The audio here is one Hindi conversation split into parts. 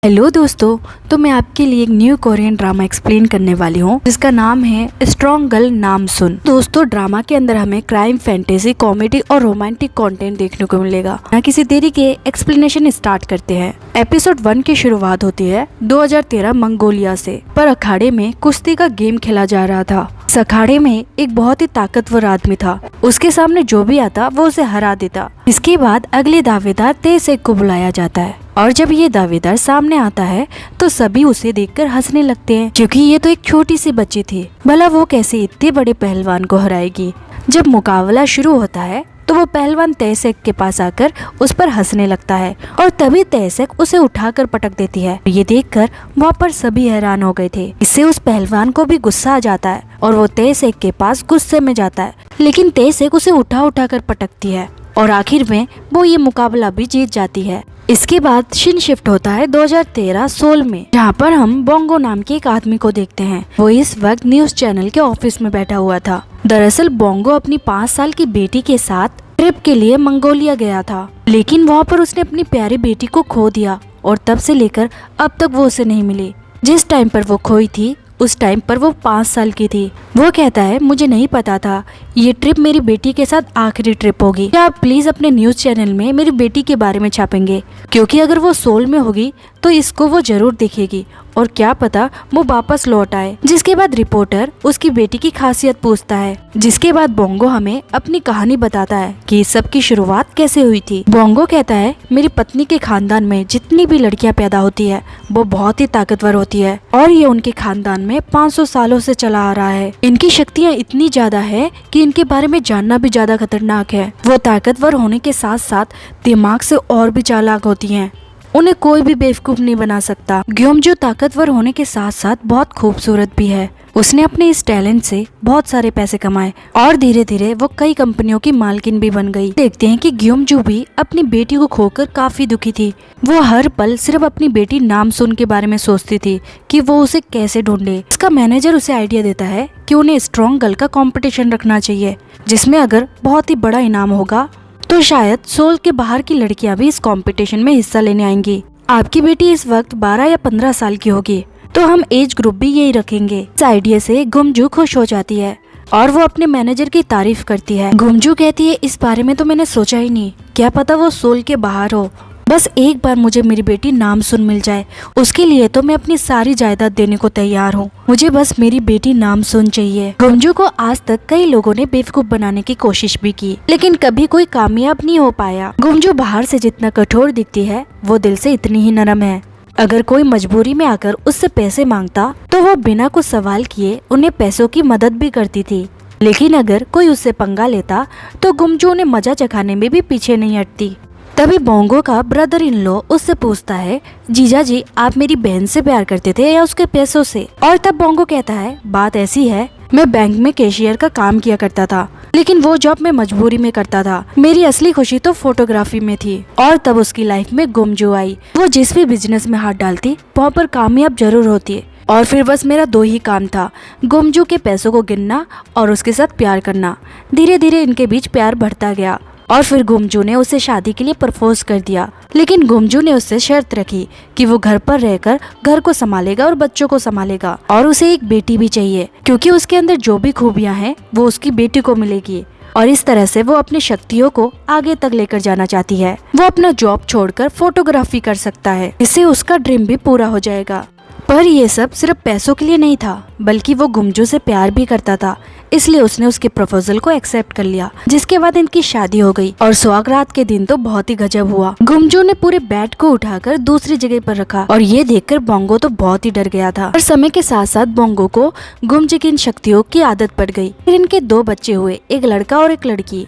हेलो दोस्तों, तो मैं आपके लिए एक न्यू कोरियन ड्रामा एक्सप्लेन करने वाली हूँ जिसका नाम है स्ट्रॉन्ग गर्ल नाम सुन। दोस्तों, ड्रामा के अंदर हमें क्राइम, फैंटेसी, कॉमेडी और रोमांटिक कंटेंट देखने को मिलेगा। ना किसी देरी के एक्सप्लेनेशन स्टार्ट करते हैं। एपिसोड 1 की शुरुआत होती है 2013 मंगोलिया से। पर अखाड़े में कुश्ती का गेम खेला जा रहा था। इस अखाड़े में एक बहुत ही ताकतवर आदमी था। उसके सामने जो भी आता वो उसे हरा देता। इसके बाद अगले दावेदार तेसेक को बुलाया जाता है और जब ये दावेदार सामने आता है तो सभी उसे देखकर हंसने लगते हैं, क्योंकि ये तो एक छोटी सी बच्ची थी। भला वो कैसे इतने बड़े पहलवान को हराएगी। जब मुकाबला शुरू होता है तो वो पहलवान तेसेक के पास आकर उस पर हंसने लगता है और तभी तेसेक उसे उठाकर पटक देती है। ये देखकर वहाँ पर सभी हैरान हो गए थे। इससे उस पहलवान को भी गुस्सा आ जाता है और वो तेसेक के पास गुस्से में जाता है, लेकिन तेसेक उसे उठा कर पटकती है और आखिर में वो ये मुकाबला भी जीत जाती है। इसके बाद सीन शिफ्ट होता है 2013 सोल में, जहाँ पर हम बोंगो नाम के एक आदमी को देखते हैं। वो इस वक्त न्यूज चैनल के ऑफिस में बैठा हुआ था। दरअसल बोंगो अपनी 5 साल की बेटी के साथ ट्रिप के लिए मंगोलिया गया था, लेकिन वहाँ पर उसने अपनी प्यारी बेटी को खो दिया और तब से लेकर अब तक वो उसे नहीं मिली। जिस टाइम पर वो खोई थी उस टाइम पर वो 5 साल की थी। वो कहता है, मुझे नहीं पता था ये ट्रिप मेरी बेटी के साथ आखिरी ट्रिप होगी। क्या आप प्लीज अपने न्यूज चैनल में मेरी बेटी के बारे में छापेंगे, क्योंकि अगर वो सोल में होगी तो इसको वो जरूर देखेगी और क्या पता वो वापस लौट आए। जिसके बाद रिपोर्टर उसकी बेटी की खासियत पूछता है। जिसके बाद बोंगो हमें अपनी कहानी बताता है कि इस सब की शुरुआत कैसे हुई थी। बोंगो कहता है, मेरी पत्नी के खानदान में जितनी भी लड़कियां पैदा होती है वो बहुत ही ताकतवर होती है और ये उनके खानदान में 500 सालों से चला आ रहा है। इनकी शक्तियाँ इतनी ज्यादा है कि इनके बारे में जानना भी ज्यादा खतरनाक है। वो ताकतवर होने के साथ साथ दिमाग से और भी चालाक होती हैं। उन्हें कोई भी बेवकूफ नहीं बना सकता। ग्योमजू ताकतवर होने के साथ साथ बहुत खूबसूरत भी है। उसने अपने इस टैलेंट से बहुत सारे पैसे कमाए और धीरे धीरे वो कई कंपनियों की मालकिन भी बन गई। देखते हैं कि ग्योमजू भी अपनी बेटी को खोकर काफी दुखी थी। वो हर पल सिर्फ अपनी बेटी नाम सुन के बारे में सोचती थी कि वो उसे कैसे ढूंढे। इसका मैनेजर उसे आइडिया देता है कि उन्हें स्ट्रॉन्ग गर्ल का कंपटीशन रखना चाहिए, जिसमें अगर बहुत ही बड़ा इनाम होगा तो शायद सोल के बाहर की लड़कियां भी इस कंपटीशन में हिस्सा लेने आएंगी। आपकी बेटी इस वक्त 12 या 15 साल की होगी, तो हम एज ग्रुप भी यही रखेंगे। इस आइडिया से गुमजू खुश हो जाती है और वो अपने मैनेजर की तारीफ करती है। गुमजू कहती है, इस बारे में तो मैंने सोचा ही नहीं, क्या पता वो सोल के बाहर हो। बस एक बार मुझे मेरी बेटी नाम सुन मिल जाए, उसके लिए तो मैं अपनी सारी जायदाद देने को तैयार हूँ। मुझे बस मेरी बेटी नाम सुन चाहिए। गुमजू को आज तक कई लोगों ने बेवकूफ बनाने की कोशिश भी की, लेकिन कभी कोई कामयाब नहीं हो पाया। गुमजू बाहर से जितना कठोर दिखती है वो दिल से इतनी ही नरम है। अगर कोई मजबूरी में आकर उससे पैसे मांगता तो वो बिना कुछ सवाल किए उन्हें पैसों की मदद भी करती थी, लेकिन अगर कोई उससे पंगा लेता तो गुमजू उन्हें मजा चखाने में भी पीछे नहीं हटती। तभी बोंगो का ब्रदर इन लॉ उससे पूछता है, जीजा जी आप मेरी बहन से प्यार करते थे या उसके पैसों से? और तब बोंगो कहता है, बात ऐसी है, मैं बैंक में कैशियर का काम किया करता था, लेकिन वो जॉब मैं मजबूरी में करता था। मेरी असली खुशी तो फोटोग्राफी में थी। और तब उसकी लाइफ में गुमजू आई। वो जिस भी बिजनेस में हाथ डालती वहाँ पर कामयाब जरूर होती है। और फिर बस मेरा 2 ही काम था, गुमजू के पैसों को गिनना और उसके साथ प्यार करना। धीरे धीरे इनके बीच प्यार बढ़ता गया और फिर गुमजू ने उसे शादी के लिए प्रपोज कर दिया, लेकिन गुमजू ने उससे शर्त रखी कि वो घर पर रहकर घर को संभालेगा और बच्चों को संभालेगा और उसे एक बेटी भी चाहिए, क्योंकि उसके अंदर जो भी खूबियां हैं वो उसकी बेटी को मिलेगी। और इस तरह से वो अपनी शक्तियों को आगे तक लेकर जाना चाहती है। वो अपना जॉब छोड़कर फोटोग्राफी कर सकता है, इससे उसका ड्रीम भी पूरा हो जाएगा। पर ये सब सिर्फ पैसों के लिए नहीं था, बल्कि वो गुमजू से प्यार भी करता था, इसलिए उसने उसके प्रपोजल को एक्सेप्ट कर लिया। जिसके बाद इनकी शादी हो गई और सुहागरात के दिन तो बहुत ही गजब हुआ। गुमजू ने पूरे बेड को उठाकर दूसरी जगह पर रखा और ये देखकर बोंगो तो बहुत ही डर गया था। और समय के साथ साथ बोंगो को गुमजू की इन शक्तियों की आदत पड़ गई। फिर इनके 2 बच्चे हुए, एक लड़का और एक लड़की।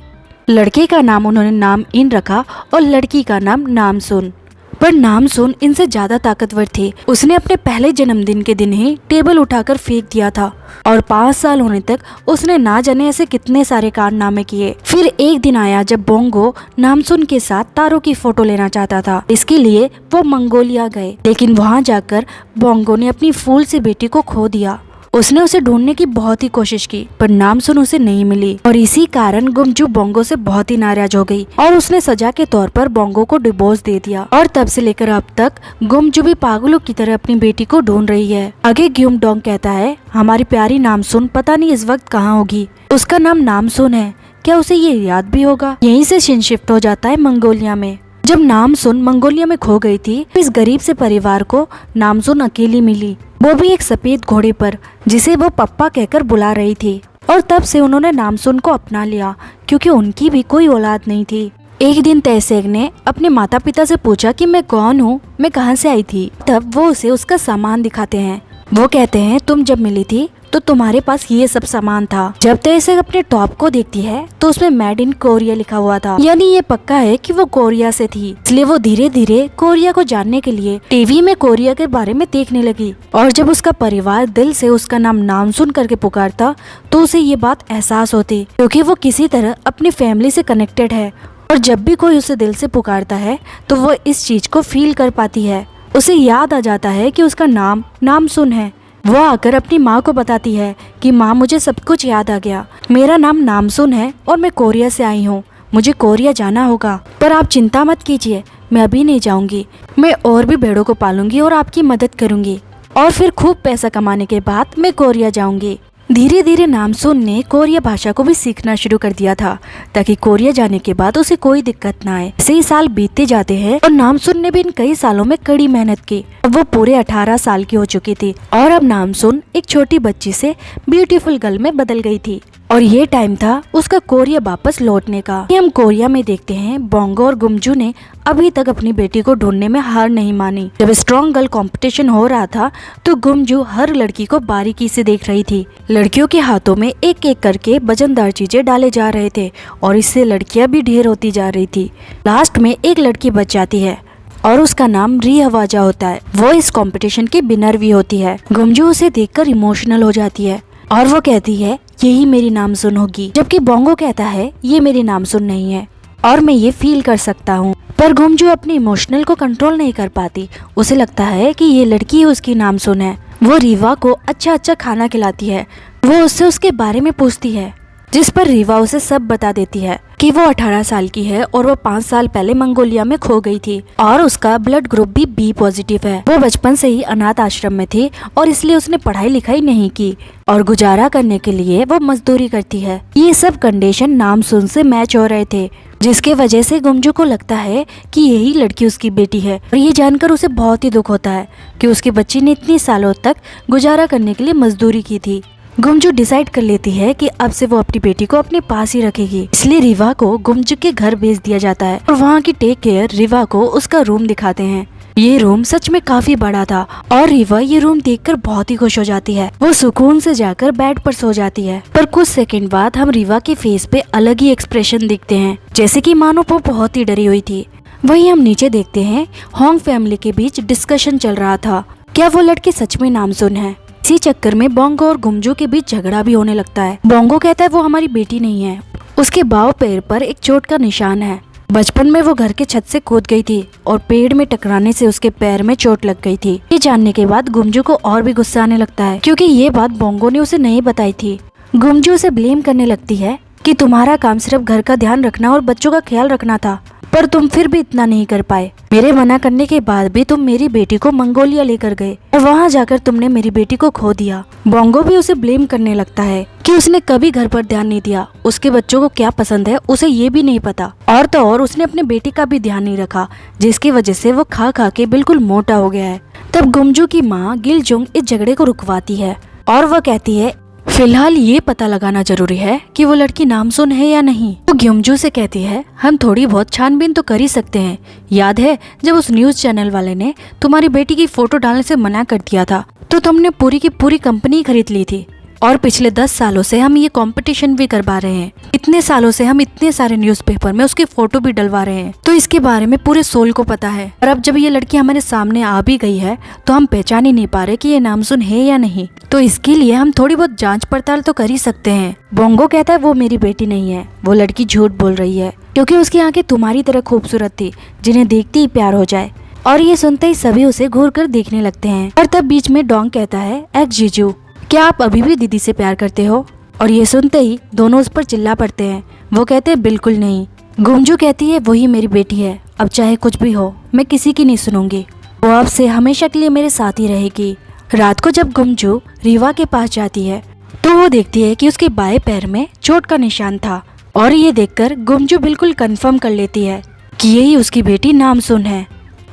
लड़के का नाम उन्होंने नाम इन रखा और लड़की का नाम नाम सुन। पर नाम सुन इनसे ज्यादा ताकतवर थे। उसने अपने पहले जन्मदिन के दिन ही टेबल उठाकर फेंक दिया था और 5 साल होने तक उसने ना जाने ऐसे कितने सारे कारनामे किए। फिर एक दिन आया जब बोंगो नामसुन के साथ तारों की फोटो लेना चाहता था। इसके लिए वो मंगोलिया गए, लेकिन वहाँ जाकर बोंगो ने अपनी फूल सी बेटी को खो दिया उसने उसे ढूंढने की बहुत ही कोशिश की पर नामसुन उसे नहीं मिली और इसी कारण गुमजू बोंगो से बहुत ही नाराज हो गई और उसने सजा के तौर पर बोंगो को डिवोर्स दे दिया। और तब से लेकर अब तक गुमजू भी पागलों की तरह अपनी बेटी को ढूंढ रही है। आगे ग्यूमडोंग कहता है, हमारी प्यारी नामसुन पता नहीं इस वक्त कहाँ होगी। उसका नाम नामसुन है, क्या उसे ये याद भी होगा। यहीं से शिन शिफ्ट हो जाता है मंगोलिया में। जब नामसुन मंगोलिया में खो गई थी इस गरीब से परिवार को नामसुन अकेली मिली, वो भी एक सफेद घोड़े पर जिसे वो पप्पा कहकर बुला रही थी। और तब से उन्होंने नामसुन को अपना लिया क्योंकि उनकी भी कोई औलाद नहीं थी। एक दिन तैसेग ने अपने माता पिता से पूछा कि मैं कौन हूँ, मैं कहाँ से आई थी। तब वो उसे उसका सामान दिखाते हैं। वो कहते हैं, तुम जब मिली थी तो तुम्हारे पास ये सब सामान था। जब तैसेग अपने टॉप को देखती है तो उसमें मेड इन कोरिया लिखा हुआ था, यानी ये पक्का है कि वो कोरिया से थी। इसलिए वो धीरे धीरे कोरिया को जानने के लिए टीवी में कोरिया के बारे में देखने लगी। और जब उसका परिवार दिल से उसका नाम नामसुन करके पुकारता तो उसे ये बात एहसास होती, क्योंकि वो किसी तरह अपनी फैमिली से कनेक्टेड है और जब भी कोई उसे दिल से पुकारता है तो वो इस चीज को फील कर पाती है। उसे याद आ जाता है कि उसका नाम नामसुन है। वो आकर अपनी माँ को बताती है कि माँ, मुझे सब कुछ याद आ गया, मेरा नाम नामसुन है और मैं कोरिया से आई हूँ, मुझे कोरिया जाना होगा। पर आप चिंता मत कीजिए, मैं अभी नहीं जाऊंगी, मैं और भी भेड़ों को पालूंगी और आपकी मदद करूंगी और फिर खूब पैसा कमाने के बाद मैं कोरिया जाऊंगी। धीरे धीरे नामसुन ने कोरिया भाषा को भी सीखना शुरू कर दिया था ताकि कोरिया जाने के बाद उसे कोई दिक्कत ना आए। ऐसे ही साल बीतते जाते हैं और नामसुन ने भी इन कई सालों में कड़ी मेहनत की। अब वो पूरे 18 साल की हो चुकी थी और अब नामसुन एक छोटी बच्ची से ब्यूटीफुल गर्ल में बदल गई थी और ये टाइम था उसका कोरिया वापस लौटने का। हम कोरिया में देखते हैं बोंगो और गुमजू ने अभी तक अपनी बेटी को ढूंढने में हार नहीं मानी। जब स्ट्रॉन्ग गर्ल कंपटीशन हो रहा था तो गुमजू हर लड़की को बारीकी से देख रही थी। लड़कियों के हाथों में एक एक करके वजनदार चीजें डाले जा रहे थे और इससे लड़कियां भी ढेर होती जा रही थी। लास्ट में एक लड़की बच जाती है और उसका नाम री हवाजा होता है। वो इस कंपटीशन की विनर भी होती है। गुमजू उसे देखकर इमोशनल हो जाती है और वो कहती है, यही मेरी नामसुन होगी। जबकि बोंगो कहता है, ये मेरी नामसुन नहीं है और मैं ये फील कर सकता हूँ। पर गुमजू अपने इमोशनल को कंट्रोल नहीं कर पाती। उसे लगता है कि ये लड़की उसकी नामसुन है। वो रीवा को अच्छा अच्छा खाना खिलाती है। वो उससे उसके बारे में पूछती है, जिस पर रीवा उसे सब बता देती है कि वो 18 साल की है और वो 5 साल पहले मंगोलिया में खो गई थी और उसका ब्लड ग्रुप भी बी पॉजिटिव है। वो बचपन से ही अनाथ आश्रम में थी और इसलिए उसने पढ़ाई लिखाई नहीं की और गुजारा करने के लिए वो मजदूरी करती है। ये सब कंडीशन नामसुन से मैच हो रहे थे, जिसके वजह से गुमजू को लगता है कि यही लड़की उसकी बेटी है और ये जानकर उसे बहुत ही दुख होता है कि उसकी बच्ची ने इतने सालों तक गुजारा करने के लिए मजदूरी की थी। गुमजू डिसाइड कर लेती है कि अब से वो अपनी बेटी को अपने पास ही रखेगी। इसलिए रीवा को गुमजू के घर भेज दिया जाता है और वहाँ की टेक केयर रीवा को उसका रूम दिखाते हैं। ये रूम सच में काफी बड़ा था और रीवा ये रूम देखकर बहुत ही खुश हो जाती है। वो सुकून से जाकर बेड पर सो जाती है। पर कुछ सेकंड बाद हम रीवा के फेस पे अलग ही एक्सप्रेशन दिखते हैं, जैसे कि मानो वो बहुत ही डरी हुई थी। वही हम नीचे देखते हैं, होंग फैमिली के बीच डिस्कशन चल रहा था, क्या वो लड़की सच में नामसुन है। इसी चक्कर में बोंगो और गुमजू के बीच झगड़ा भी होने लगता है। बोंगो कहता है वो हमारी बेटी नहीं है, उसके बाव पैर पर एक चोट का निशान है। बचपन में वो घर के छत से कूद गई थी और पेड़ में टकराने से उसके पैर में चोट लग गई थी। ये जानने के बाद गुमजू को और भी गुस्सा आने लगता है, क्योंकि ये बात बोंगो ने उसे नहीं बताई थी। गुमजू उसे ब्लेम करने लगती है कि तुम्हारा काम सिर्फ घर का ध्यान रखना और बच्चों का ख्याल रखना था, पर तुम फिर भी इतना नहीं कर पाए। मेरे मना करने के बाद भी तुम मेरी बेटी को मंगोलिया लेकर गए और वहाँ जाकर तुमने मेरी बेटी को खो दिया। बोंगो भी उसे ब्लेम करने लगता है कि उसने कभी घर पर ध्यान नहीं दिया, उसके बच्चों को क्या पसंद है उसे ये भी नहीं पता, और तो और उसने अपने बेटी का भी ध्यान नहीं रखा, जिसकी वजह से वो खा खा के बिल्कुल मोटा हो गया है। तब गुमजू की माँ गिलजुंग इस झगड़े को रुकवाती है और वह कहती है, फिलहाल ये पता लगाना जरूरी है कि वो लड़की नामसुन है या नहीं। तो गुमजू से कहती है, हम थोड़ी बहुत छानबीन तो कर ही सकते हैं। याद है जब उस न्यूज चैनल वाले ने तुम्हारी बेटी की फोटो डालने से मना कर दिया था तो तुमने पूरी की पूरी कंपनी खरीद ली थी, और पिछले 10 सालों से हम ये कंपटीशन भी करवा रहे हैं। इतने सालों से हम इतने सारे न्यूज़पेपर में उसकी फोटो भी डलवा रहे हैं, तो इसके बारे में पूरे सोल को पता है। और अब जब ये लड़की हमारे सामने आ भी गई है तो हम पहचान ही नहीं पा रहे कि ये नामसुन है या नहीं, तो इसके लिए हम थोड़ी बहुत जांच पड़ताल तो कर ही सकते हैं। बोंगो कहता है वो मेरी बेटी नहीं है, वो लड़की झूठ बोल रही है, क्योंकि उसकी आंखें तुम्हारी तरह खूबसूरत थी जिन्हें देखते ही प्यार हो जाए। और ये सुनते ही सभी उसे घूर कर देखने लगते हैं। और तब बीच में डोंग कहता है, एक्स जीजू, क्या आप अभी भी दीदी से प्यार करते हो? और ये सुनते ही दोनों उस पर चिल्ला पड़ते हैं। वो कहते हैं बिल्कुल नहीं। गुमजू कहती है वही मेरी बेटी है, अब चाहे कुछ भी हो मैं किसी की नहीं सुनूंगी, वो अब से हमेशा के लिए मेरे साथ ही रहेगी। रात को जब गुमजू रीवा के पास जाती है तो वो देखती है कि उसके बाएं पैर में चोट का निशान था और ये देखकर गुमजू बिल्कुल कंफर्म कर लेती है कि यही उसकी बेटी नामसुन है।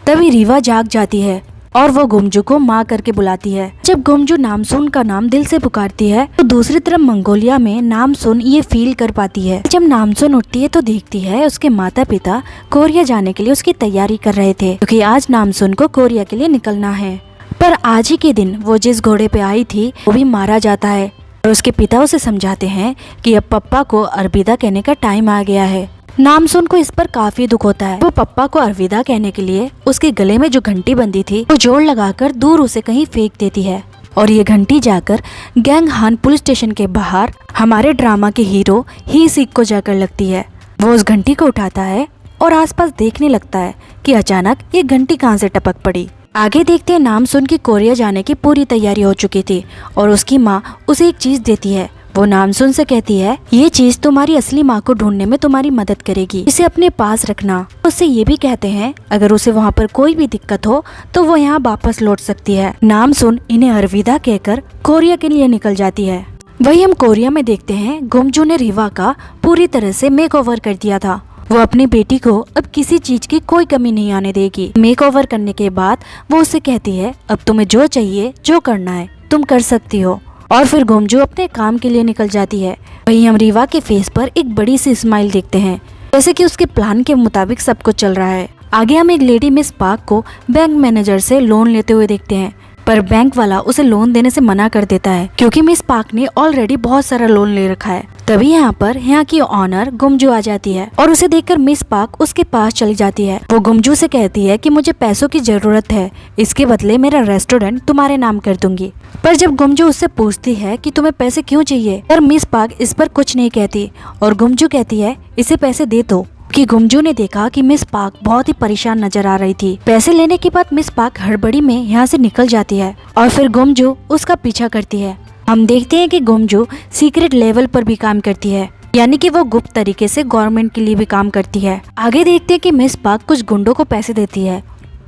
तभी रीवा जाग जाती है और वो गुमजू को माँ करके बुलाती है। जब गुमजू नामसुन का नाम दिल से पुकारती है तो दूसरी तरफ मंगोलिया में नामसुन ये फील कर पाती है। जब नामसुन उठती है तो देखती है उसके माता पिता कोरिया जाने के लिए उसकी तैयारी कर रहे थे, क्योंकि आज नामसुन को कोरिया के लिए निकलना है। पर आज ही के दिन वो जिस घोड़े पे आई थी वो भी मारा जाता है और उसके पिता उसे समझाते हैं कि अब पप्पा को अलविदा कहने का टाइम आ गया है। नामसुन को इस पर काफी दुख होता है। वो पप्पा को अलविदा कहने के लिए उसके गले में जो घंटी बंधी थी वो जोड़ लगाकर दूर उसे कहीं फेंक देती है और ये घंटी जाकर गैंगहान पुलिस स्टेशन के बाहर हमारे ड्रामा के हीरो ही सिक को जाकर लगती है। वो उस घंटी को उठाता है और आसपास देखने लगता है कि अचानक ये घंटी कहाँ से टपक पड़ी। आगे देखते हैं नामसुन की कोरिया जाने की पूरी तैयारी हो चुकी थी और उसकी माँ उसे एक चीज देती है। वो नामसुन से कहती है ये चीज तुम्हारी असली माँ को ढूंढने में तुम्हारी मदद करेगी, इसे अपने पास रखना। उससे ये भी कहते हैं अगर उसे वहाँ पर कोई भी दिक्कत हो तो वो यहाँ वापस लौट सकती है। नामसुन इन्हें अलविदा कहकर कोरिया के लिए निकल जाती है। वही हम कोरिया में देखते हैं गुमजू ने रीवा का पूरी तरह से मेकओवर कर दिया था। वो अपनी बेटी को अब किसी चीज की कोई कमी नहीं आने देगी। मेकओवर करने के बाद वो उसे कहती है अब तुम्हें जो चाहिए जो करना है तुम कर सकती हो, और फिर गुमजू अपने काम के लिए निकल जाती है। वहीं हम रीवा के फेस पर एक बड़ी सी स्माइल देखते हैं, जैसे कि उसके प्लान के मुताबिक सब कुछ चल रहा है। आगे हम एक लेडी मिस पार्क को बैंक मैनेजर से लोन लेते हुए देखते हैं, पर बैंक वाला उसे लोन देने से मना कर देता है क्योंकि मिस पार्क ने ऑलरेडी बहुत सारा लोन ले रखा है। तभी यहाँ पर यहाँ की ऑनर गुमजू आ जाती है और उसे देखकर मिस पार्क उसके पास चली जाती है। वो गुमजू से कहती है कि मुझे पैसों की जरूरत है, इसके बदले मेरा रेस्टोरेंट तुम्हारे नाम कर दूंगी। पर जब गुमजू उससे पूछती है कि तुम्हें पैसे क्यों चाहिए, पर मिस पार्क इस पर कुछ नहीं कहती और गुमजू कहती है इसे पैसे दे दो, कि गुमजू ने देखा कि मिस पार्क बहुत ही परेशान नजर आ रही थी। पैसे लेने के बाद मिस पार्क हड़बड़ी में यहाँ से निकल जाती है और फिर गुमजू उसका पीछा करती है। हम देखते हैं कि गुमजू सीक्रेट लेवल पर भी काम करती है, यानी कि वो गुप्त तरीके से गवर्नमेंट के लिए भी काम करती है। आगे देखते हैं कि मिस पार्क कुछ गुंडों को पैसे देती है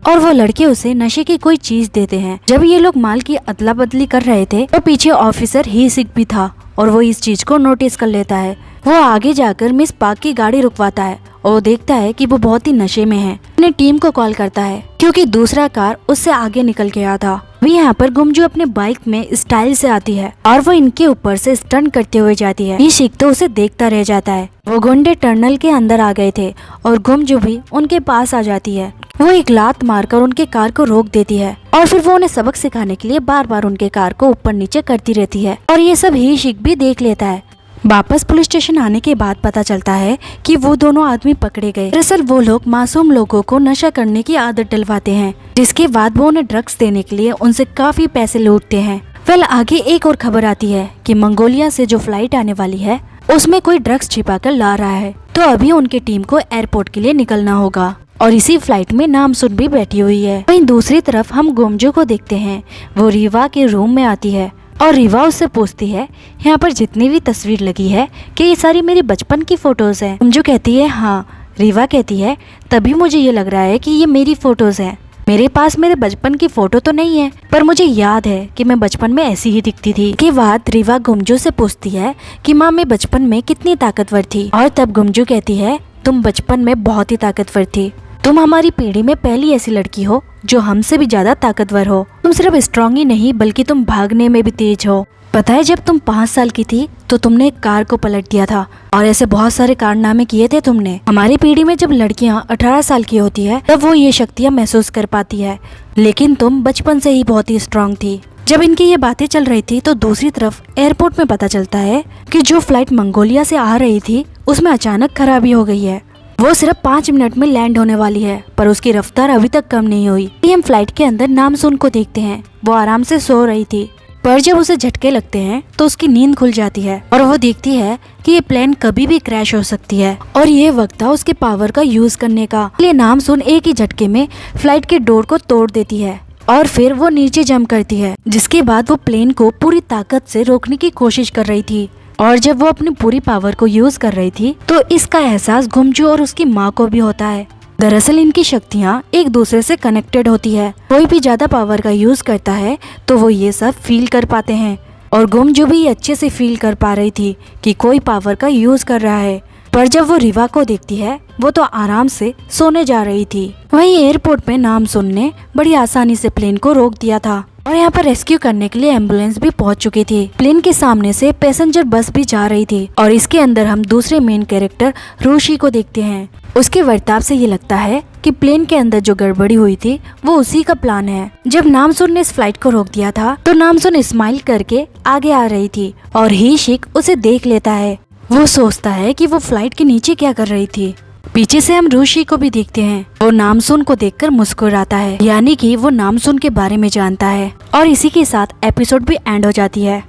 और वो लड़के उसे नशे की कोई चीज देते हैं। जब ये लोग माल की अदला बदली कर रहे थे तो पीछे ऑफिसर ही सिक भी था और वो इस चीज को नोटिस कर लेता है। वो आगे जाकर मिस पार्क की गाड़ी रुकवाता है और वो देखता है कि वो बहुत ही नशे में है। अपने टीम को कॉल करता है क्योंकि दूसरा कार उससे आगे निकल गया था। भी यहाँ पर गुमजू अपने बाइक में स्टाइल से आती है और वो इनके ऊपर से स्टंट करते हुए जाती है। ये शिक तो उसे देखता रह जाता है। वो गुंडे टनल के अंदर आ गए थे और गुमजू भी उनके पास आ जाती है। वो एक लात मारकर उनके कार को रोक देती है और फिर वो उन्हें सबक सिखाने के लिए बार बार उनके कार को ऊपर नीचे करती रहती है और ये सब ही शिक भी देख लेता है। वापस पुलिस स्टेशन आने के बाद पता चलता है कि वो दोनों आदमी पकड़े गए। दरअसल वो लोग मासूम लोगों को नशा करने की आदत डलवाते हैं, जिसके बाद वो उन्हें ड्रग्स देने के लिए उनसे काफी पैसे लूटते हैं। फिर आगे एक और खबर आती है कि मंगोलिया से जो फ्लाइट आने वाली है उसमें कोई ड्रग्स छिपा कर ला रहा है, तो अभी उनकी टीम को एयरपोर्ट के लिए निकलना होगा और इसी फ्लाइट में नामसुन भी बैठी हुई है। वहीं दूसरी तरफ हम गुमजू को देखते हैं। वो रीवा के रूम में आती है और रीवा उससे पूछती है यहाँ पर जितनी भी तस्वीर लगी है कि ये सारी मेरी बचपन की फोटोज हैं। गुमजू कहती है हाँ। रीवा कहती है तभी मुझे ये लग रहा है कि ये मेरी फोटोज हैं। मेरे पास मेरे बचपन की फोटो तो नहीं है, पर मुझे याद है कि मैं बचपन में ऐसी ही दिखती थी। के बाद रीवा गुमजू से पूछती है कि माँ मैं बचपन में कितनी ताकतवर थी, और तब गुमजू कहती है तुम बचपन में बहुत ही ताकतवर थी। तुम हमारी पीढ़ी में पहली ऐसी लड़की हो जो हमसे भी ज्यादा ताकतवर हो। तुम सिर्फ स्ट्रॉन्ग ही नहीं बल्कि तुम भागने में भी तेज हो। पता है जब तुम 5 साल की थी तो तुमने एक कार को पलट दिया था और ऐसे बहुत सारे कारनामे किए थे तुमने। हमारी पीढ़ी में जब लड़कियां 18 साल की होती है तब वो ये शक्तियां महसूस कर पाती है, लेकिन तुम बचपन से ही बहुत ही स्ट्रॉन्ग थी। जब इनकी ये बातें चल रही थी तो दूसरी तरफ एयरपोर्ट में पता चलता है कि जो फ्लाइट मंगोलिया से आ रही थी उसमें अचानक खराबी हो गई है। वो सिर्फ 5 मिनट में लैंड होने वाली है, पर उसकी रफ्तार अभी तक कम नहीं हुई। हम फ्लाइट के अंदर नामसुन को देखते हैं। वो आराम से सो रही थी, पर जब उसे झटके लगते हैं तो उसकी नींद खुल जाती है और वो देखती है कि ये प्लेन कभी भी क्रैश हो सकती है और ये वक्त था उसके पावर का यूज करने का। ये नामसुन एक ही झटके में फ्लाइट के डोर को तोड़ देती है और फिर वो नीचे जंप करती है, जिसके बाद वो प्लेन को पूरी ताकत से रोकने की कोशिश कर रही थी। और जब वो अपनी पूरी पावर को यूज कर रही थी तो इसका एहसास गुमजू और उसकी माँ को भी होता है। दरअसल इनकी शक्तियाँ एक दूसरे से कनेक्टेड होती है। कोई भी ज्यादा पावर का यूज करता है तो वो ये सब फील कर पाते हैं, और गुमजू भी अच्छे से फील कर पा रही थी कि कोई पावर का यूज कर रहा है। पर जब वो रिवा को देखती है वो तो आराम से सोने जा रही थी। वहीं एयरपोर्ट में नामसुन ने बड़ी आसानी से प्लेन को रोक दिया था और यहाँ पर रेस्क्यू करने के लिए एम्बुलेंस भी पहुंच चुकी थी। प्लेन के सामने से पैसेंजर बस भी जा रही थी और इसके अंदर हम दूसरे मेन कैरेक्टर रूशी को देखते हैं। उसके बर्ताव से ये लगता है कि प्लेन के अंदर जो गड़बड़ी हुई थी वो उसी का प्लान है। जब नामसुन ने इस फ्लाइट को रोक दिया था तो नामसुन स्माइल करके आगे आ रही थी और हीशिक उसे देख लेता है। वो सोचता है कि वो फ्लाइट के नीचे क्या कर रही थी। पीछे से हम रूशी को भी देखते हैं। वो नामसुन को देखकर मुस्कुराता है, यानी कि वो नामसुन के बारे में जानता है। और इसी के साथ एपिसोड भी एंड हो जाती है।